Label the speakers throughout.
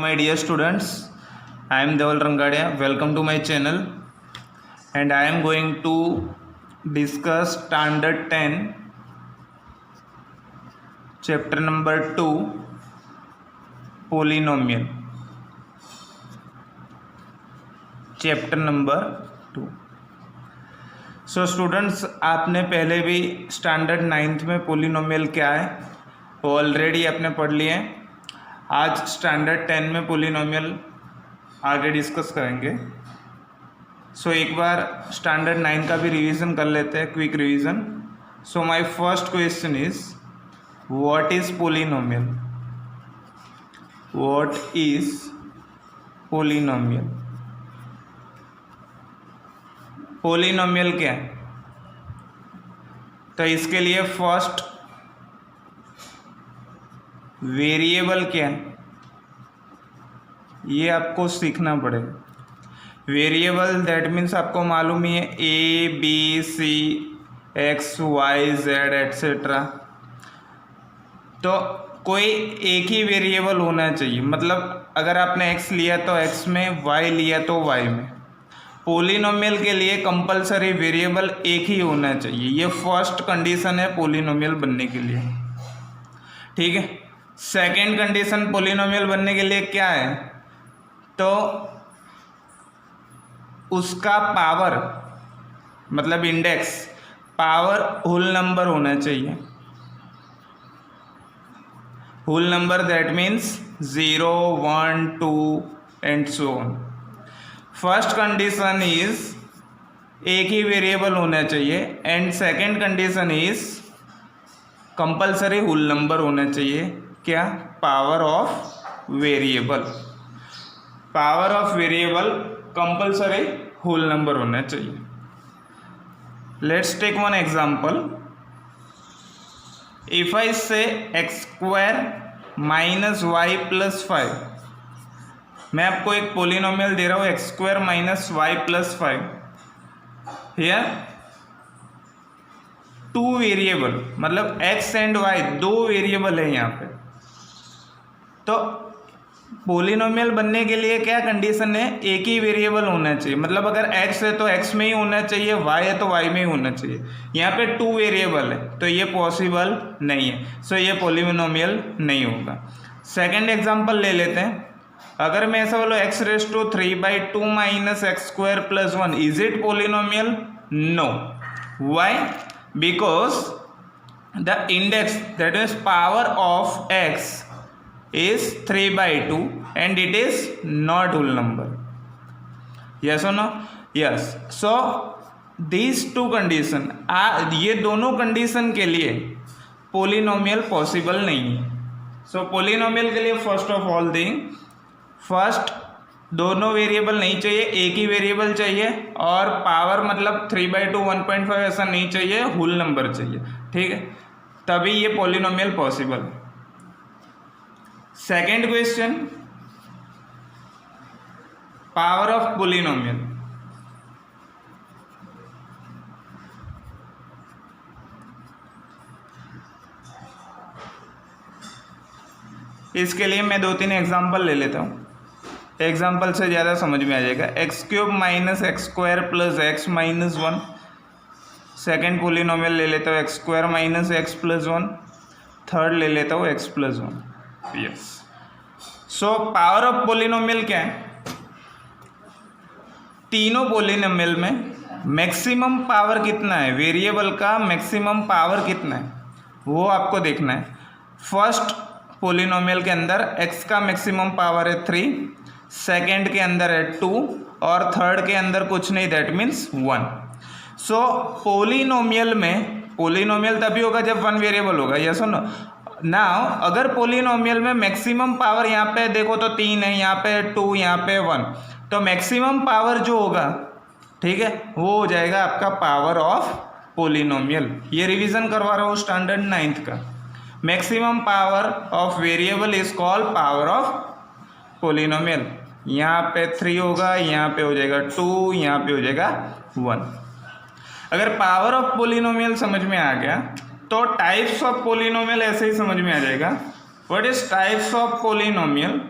Speaker 1: my dear students, I am Deval Rangadia. Welcome to my channel, and I am going to discuss standard 10 chapter number 2 polynomial, chapter number 2. So students, आपने पहले भी standard 9th में polynomial क्या है वो already आपने पढ़ लिए हैं. आज स्टैंडर्ड 10 में पोलिनोमियल आगे डिस्कस करेंगे. सो एक बार स्टैंडर्ड 9 का भी रिवीजन कर लेते हैं, quick revision. So my first question is what is polynomial. What is polynomial. Polynomial क्या है? तो इसके लिए फर्स्ट वेरिएबल क्या है ये आपको सीखना पड़ेगा. वेरिएबल दैट मीन्स आपको मालूम ही है A B C X Y Z etcetera. तो कोई एक ही वेरिएबल होना चाहिए. मतलब अगर आपने एक्स लिया तो एक्स में, वाई लिया तो वाई में. पोलिनोमियल के लिए कंपलसरी वेरिएबल एक ही होना चाहिए. ये फर्स्ट कंडीशन है पोलिनोमियल बनने के लिए. ठीक है. सेकंड कंडीशन पोलिनोमियल बनने के लिए क्या है? तो उसका पावर मतलब इंडेक्स पावर होल नंबर होना चाहिए. Whole number that means 0 1 2 and so on. First condition is एक ही वेरिएबल होना चाहिए and second condition is compulsory whole number होना चाहिए. क्या? Power of variable. Power of variable compulsory whole number होना चाहिए. Let's take one example. If I say x square minus y plus 5. मैं आपको एक पोलिनोमियल दे रहा हूँ x square minus y plus 5. Here two variable मतलब एक्स एंड वाई दो वेरिएबल है यहाँ पे. तो पोलिनोमियल बनने के लिए क्या कंडीशन है? एक ही वेरिएबल होना चाहिए. मतलब अगर x है तो x में ही होना चाहिए, y है तो y में ही होना चाहिए. यहाँ पे टू वेरिएबल है तो ये पॉसिबल नहीं है. सो ये पोलिनोमियल नहीं होगा. सेकंड एग्जांपल ले लेते हैं. अगर मैं ऐसा बोलो x raise to 3/2 minus x square plus 1, is it polynomial? No. Why? Because the index that is power of x is 3/2 and it is not whole number. Yes or no? Yes. So these two condition ये दोनों condition के लिए polynomial possible नहीं है. सो polynomial के लिए first of all thing, first दोनों variable नहीं चाहिए, एक ही वेरिएबल चाहिए. और पावर मतलब 3/2 1.5 ऐसा नहीं चाहिए, होल नंबर चाहिए. ठीक है, तभी ये पोलिनोमियल पॉसिबल है. Second question, power of polynomial. इसके लिए मैं 2-3 एग्जांपल ले लेता हूँ. एग्जांपल से ज़्यादा समझ में आ जाएगा. X cube minus x square plus x minus 1. Second polynomial ले लेता हूँ x square minus x plus 1. Third ले लेता हूँ x plus 1. Yes. So power of polynomial क्या है? तीनों पोलिनोमियल में मैक्सिमम पावर कितना है, वेरिएबल का मैक्सिमम पावर कितना है वो आपको देखना है. फर्स्ट पोलिनोमियल के अंदर x का मैक्सिमम पावर है 3, सेकेंड के अंदर है 2 और थर्ड के अंदर कुछ नहीं, दैट मीन्स 1. सो पोलिनोमियल में, पोलिनोमियल तभी होगा जब वन वेरिएबल होगा. यस और नो? नाउ अगर पोलिनोमियल में मैक्सिमम पावर यहाँ पे देखो तो 3 है, यहाँ पे 2, यहाँ पे 1, तो मैक्सिमम पावर जो होगा, ठीक है, वो हो जाएगा आपका पावर ऑफ पोलिनोमियल. ये रिवीजन करवा रहा हूँ स्टैंडर्ड 9th का. Maximum power of variable is called power of polynomial. यहाँ पे 3 होगा, यहाँ पे हो जाएगा 2, यहाँ पे हो जाएगा 1. अगर पावर ऑफ पोलिनोमियल समझ में आ गया तो टाइप्स ऑफ पोलिनोमियल ऐसे ही समझ में आ जाएगा. What is types of polynomial?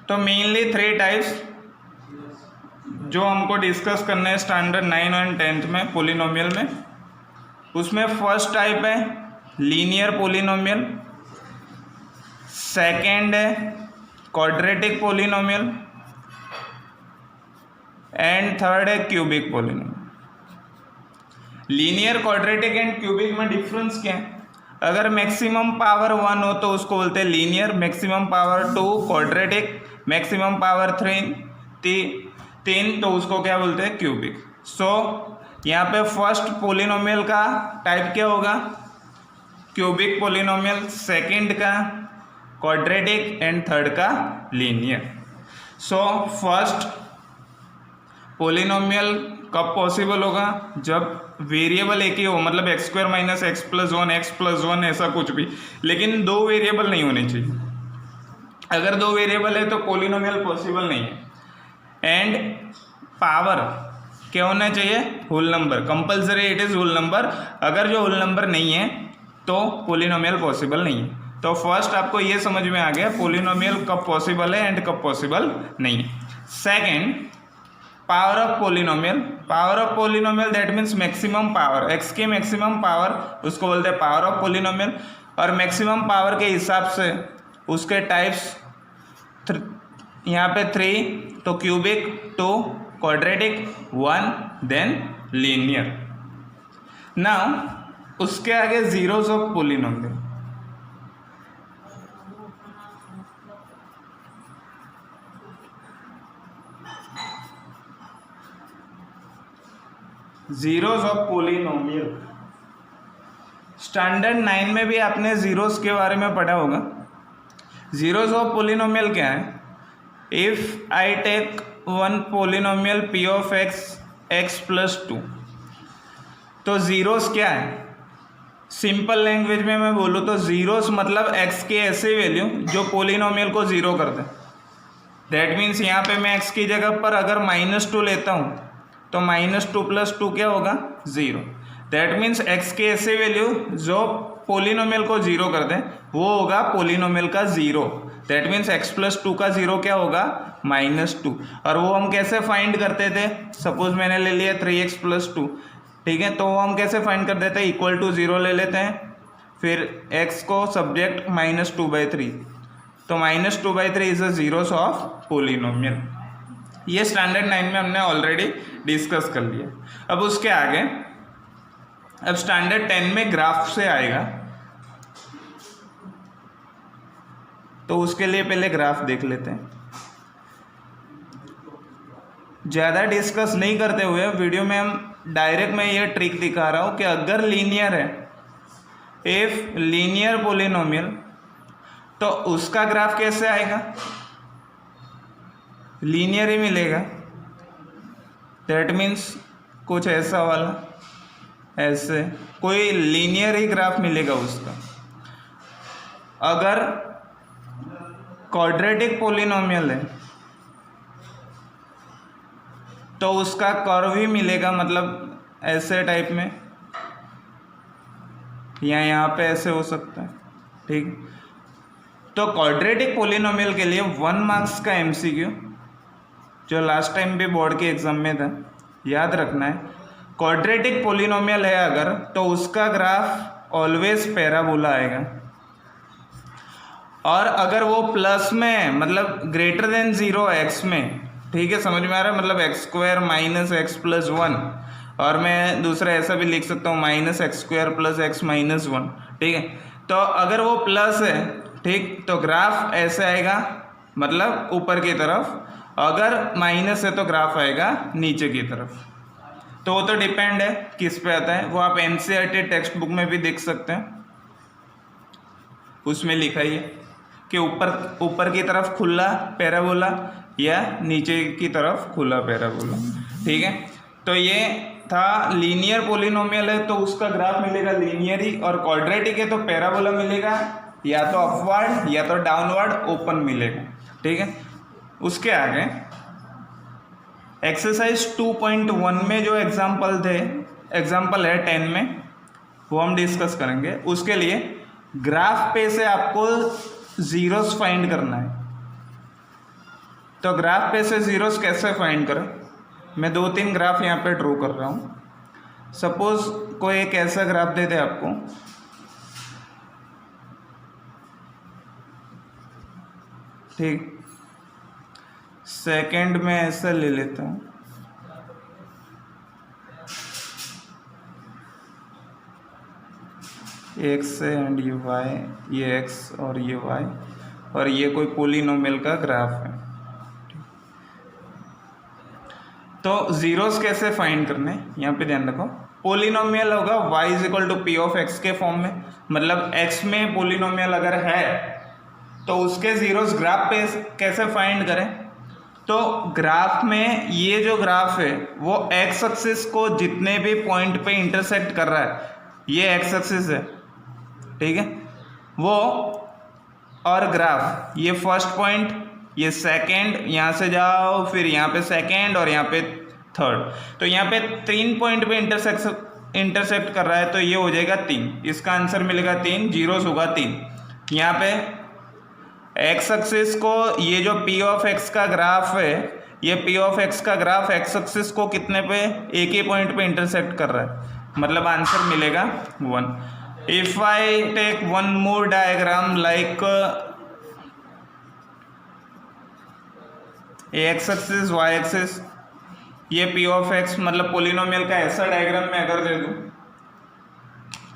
Speaker 1: तो मेनली 3 टाइप्स जो हमको डिस्कस करना है स्टैंडर्ड 9 और 10th में पोलिनोमियल में। उसमें फर्स्ट टाइप है लीनियर पोलिनोमियल, सेकेंड है क्वाड्रेटिक पोलिनोमियल एंड थर्ड है cubic polynomial. Linear, quadratic and cubic में डिफरेंस क्या है? अगर मैक्सिमम पावर 1 हो तो उसको बोलते हैं linear, maximum power 2 quadratic, maximum power 3 तो उसको क्या बोलते हैं? क्यूबिक। सो यहाँ पे फर्स्ट पोलिनोमियल का टाइप क्या होगा? क्यूबिक पोलिनोमियल, सेकंड का क्वाड्रेटिक एंड थर्ड का लीनियर। सो फर्स्ट पोलिनोमियल कब पॉसिबल होगा? जब वेरिएबल एक ही हो, मतलब x square minus x plus one ऐसा कुछ भी, लेकिन 2 वेरिएबल नहीं होने चाहिए। अगर 2 वेरिएबल है तो पोलिनोमियल पॉसिबल नहीं है। एंड पावर क्या होना चाहिए? Whole number, compulsory it is whole number. अगर जो होल नंबर नहीं है तो पोलिनोमियल पॉसिबल नहीं है। तो फर्स्ट आपको ये समझ में आ गया पोलिनोमियल कब पॉसिबल है एंड कब पॉसिबल नहीं है। Second, power of polynomial. Power of polynomial that means maximum power, x की मैक्सिमम पावर, उसको बोलते हैं पावर ऑफ पोलिनोमियल। और मैक्सिमम पावर के हिसाब से उसके टाइप्स यहाँ पे 3, तो cubic 2, quadratic 1, then linear. Now उसके आगे zeros of polynomial. Zeros of polynomial standard 9 में भी आपने जीरोस के बारे में पढ़ा होगा। जीरोस ऑफ पोलिनोमियल क्या है? If I take one polynomial P of x plus 2, तो जीरोस क्या है? सिंपल लैंग्वेज में मैं बोलूँ तो जीरोस मतलब एक्स के ऐसे वैल्यू जो पोलिनोमियल को जीरो कर दे। दैट मीन्स यहाँ पे मैं एक्स की जगह पर अगर -2 लेता हूँ तो -2 + 2 क्या होगा? 0। दैट मीन्स एक्स के ऐसे वैल्यू जो पोलिनोमियल को जीरो कर दें वो होगा पोलिनोमियल का जीरो। दैट मीन्स x + 2 का जीरो क्या होगा? -2। और वो हम कैसे फाइंड करते थे? सपोज मैंने ले लिया 3x + 2, ठीक है, तो वो हम कैसे फाइंड कर देते हैं? इक्वल टू 0 ले लेते हैं, फिर x को सब्जेक्ट -2/3, तो -2/3 is a zeros of polynomial. ये स्टैंडर्ड 9 में हमने ऑलरेडी डिस्कस कर लिया। अब उसके आगे अब स्टैंडर्ड 10 में ग्राफ से आएगा, तो उसके लिए पहले ग्राफ देख लेते हैं। ज़्यादा डिस्कस नहीं करते हुए वीडियो में हम डायरेक्ट मैं ये ट्रिक दिखा रहा हूँ कि अगर लीनियर है, इफ लीनियर पोलिनोमियल, तो उसका ग्राफ कैसे आएगा? लीनियर ही मिलेगा। दैट मीन्स कुछ ऐसा वाला, ऐसे कोई लीनियर ही ग्राफ मिलेगा उसका। अगर क्वाड्रेटिक पोलिनोमियल है तो उसका कर्व ही मिलेगा, मतलब ऐसे टाइप में, या यहाँ पे ऐसे हो सकता है, ठीक। तो क्वाड्रेटिक पोलिनोमियल के लिए 1 मार्क्स का MCQ जो लास्ट टाइम भी बोर्ड के एग्जाम में था, याद रखना है। क्वाड्रेटिक पोलिनोमियल है अगर, तो उसका ग्राफ ऑलवेज पैराबोला आएगा। और अगर वो प्लस में, मतलब ग्रेटर देन 0 एक्स में, ठीक है, समझ में आ रहा है, मतलब x² - x + 1, और मैं दूसरा ऐसा भी लिख सकता हूँ -x² + x - 1, ठीक है। तो अगर वो प्लस है, ठीक, तो ग्राफ ऐसे आएगा, मतलब ऊपर की तरफ। अगर माइनस है तो ग्राफ आएगा नीचे की तरफ। तो वो तो डिपेंड है किस पे आता है, वो आप NCERT टेक्स्ट बुक में भी देख सकते हैं, उसमें लिखा ही है कि ऊपर की तरफ खुला पैराबोला या नीचे की तरफ खुला पैराबोला, ठीक है। तो ये था लीनियर पोलिनोमियल है तो उसका ग्राफ मिलेगा लीनियर ही, और क्वाड्रेटिक है तो पैराबोला मिलेगा, या तो अपवर्ड या तो डाउनवर्ड ओपन मिलेगा, ठीक है। उसके आगे एक्सरसाइज 2.1 में जो एग्जाम्पल है 10 में, वो हम डिस्कस करेंगे। उसके लिए ग्राफ पे से आपको जीरोस फाइंड करना है। तो ग्राफ पे से जीरोस कैसे फाइंड करें? मैं 2-3 ग्राफ यहाँ पे ड्रॉ कर रहा हूँ। सपोज कोई एक ऐसा ग्राफ दे दे आपको, ठीक, सेकंड में ऐसा ले लेता हूँ, एक्स एंड ये वाई, ये एक्स और ये वाई, और ये कोई पोलिनोमियल का ग्राफ है। तो जीरोस कैसे फाइंड करने, यहाँ पे ध्यान रखो, पोलिनोमियल होगा y is equal to P of x के फॉर्म में, मतलब x में पोलिनोमियल अगर है तो उसके जीरोस ग्राफ पे कैसे फाइंड करें? तो ग्राफ में ये जो ग्राफ है वो x एक्सिस को जितने भी पॉइंट पे इंटरसेक्ट कर रहा है, ये x एक्सिस है, ठीक है, वो, और ग्राफ ये फर्स्ट पॉइंट, ये सेकंड, यहाँ से जाओ फिर यहाँ पे सेकंड और यहाँ पे थर्ड, तो यहाँ पे 3 पॉइंट पे इंटरसेक्ट कर रहा है, तो ये हो जाएगा 3, इसका आंसर मिलेगा 3, जीरोस होगा 3। यहाँ पे एक्स एक्सिस को, ये जो पी ऑफ एक्स का ग्राफ है, ये पी ऑफ एक्स का ग्राफ एक्स एक्सिस को कितने पे, एक ही पॉइंट पे इंटरसेक्ट कर रहा है, मतलब आंसर मिलेगा 1। If I take one more diagram like x axis y axis, ये पी ऑफ एक्स मतलब पोलिनोमियल का ऐसा डायग्राम मैं अगर दे दूं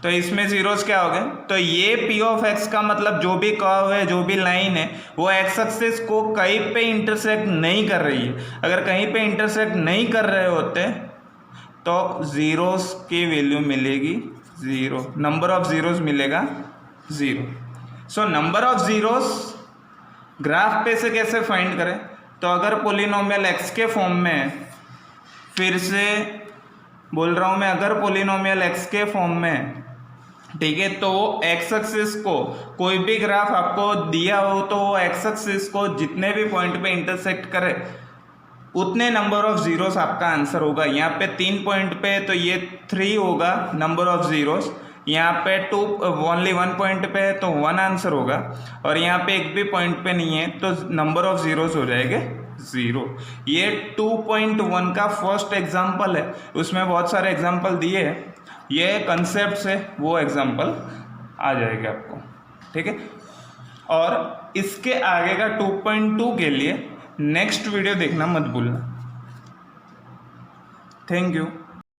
Speaker 1: तो इसमें जीरोस क्या हो गए? तो ये पी ऑफ एक्स का मतलब जो भी कर्व है, जो भी लाइन है, वो एक्स एक्सिस को कहीं पे इंटरसेक्ट नहीं कर रही है। अगर कहीं पे इंटरसेक्ट नहीं कर रहे होते तो जीरोस की वैल्यू मिलेगी 0, नंबर ऑफ जीरोस मिलेगा 0। So number of zeros graph पे से कैसे फाइंड करें? तो अगर पोलिनोमियल एक्स के फॉर्म में, फिर से बोल रहा हूँ मैं, अगर पोलिनोमियल एक्स के फॉर्म में, ठीक है, तो एक्स एक्सिस को कोई भी ग्राफ आपको दिया हो तो वो एक्स एक्सिस को जितने भी पॉइंट पे इंटरसेक्ट करे उतने नंबर ऑफ जीरोस आपका आंसर होगा। यहाँ पे 3 पॉइंट पे तो ये 3 होगा नंबर ऑफ जीरोस, यहाँ पे ओनली 1 पॉइंट पे है तो 1 आंसर होगा, और यहाँ पे एक भी पॉइंट पे नहीं है तो नंबर ऑफ जीरोस हो जाएंगे 0। ये 2.1 का फर्स्ट एग्जाम्पल है, उसमें बहुत सारे एग्जाम्पल दिए हैं, ये कंसेप्ट से वो एग्जाम्पल आ जाएगा आपको, ठीक है। और इसके आगे का 2.2 के लिए नेक्स्ट वीडियो देखना मत भूलना। Thank you.